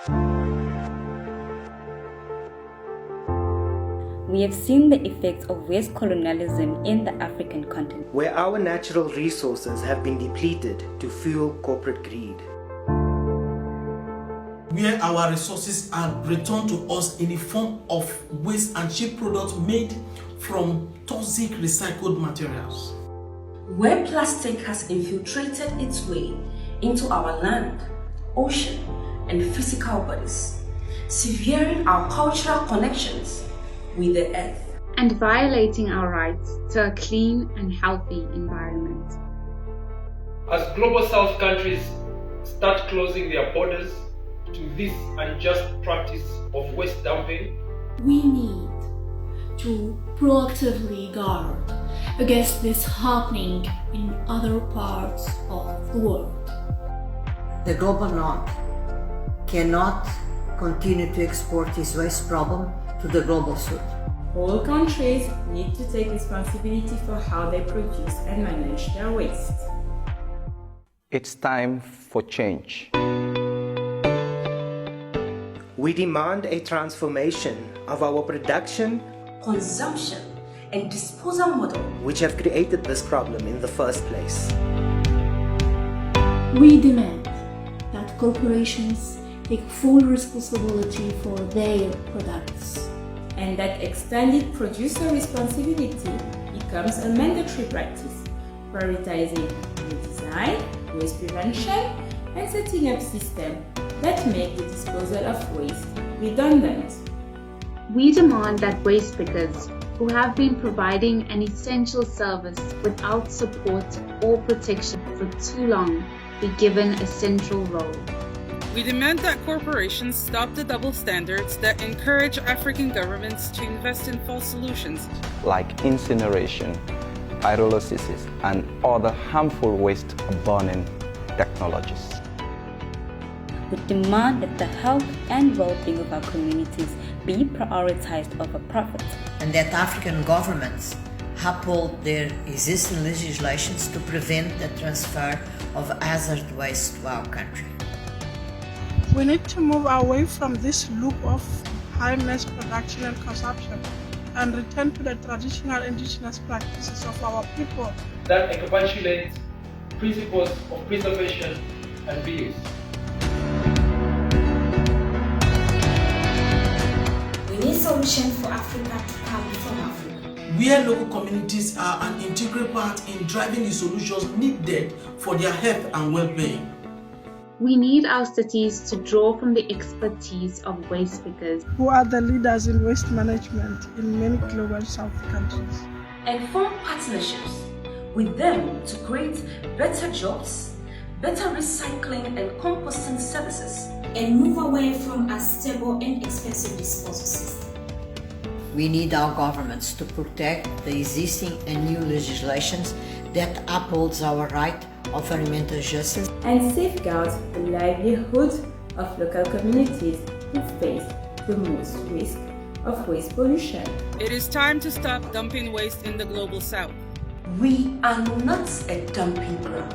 We have seen the effects of waste colonialism in the African continent, where our natural resources have been depleted to fuel corporate greed. Where our resources are returned to us in the form of waste and cheap products made from toxic recycled materials. Where plastic has infiltrated its way into our land, ocean, and physical bodies, severing our cultural connections with the earth. And violating our rights to a clean and healthy environment. As Global South countries start closing their borders to this unjust practice of waste dumping, we need to proactively guard against this happening in other parts of the world. The global north cannot continue to export this waste problem to the global south. All countries need to take responsibility for how they produce and manage their waste. It's time for change. We demand a transformation of our production, consumption, and disposal model, which have created this problem in the first place. We demand that corporations take full responsibility for their products, and that extended producer responsibility becomes a mandatory practice, prioritizing design, waste prevention, and setting up systems that make the disposal of waste redundant. We demand that waste pickers, who have been providing an essential service without support or protection for too long, be given a central role. We demand that corporations stop the double standards that encourage African governments to invest in false solutions like incineration, pyrolysis, and other harmful waste burning technologies. We demand that the health and well-being of our communities be prioritized over profit, and that African governments uphold their existing legislations to prevent the transfer of hazardous waste to our country. We need to move away from this loop of high mass production and consumption and return to the traditional indigenous practices of our people that encapsulate principles of preservation and reuse. We need solutions for Africa to come from Africa, where local communities are an integral part in driving the solutions needed for their health and well-being. We need our cities to draw from the expertise of waste pickers, who are the leaders in waste management in many global south countries, and form partnerships with them to create better jobs, better recycling and composting services, and move away from unstable and expensive disposal systems. We need our governments to protect the existing and new legislations that upholds our right of environmental justice and safeguards the livelihood of local communities who face the most risk of waste pollution. It is time to stop dumping waste in the global south. We are not a dumping ground.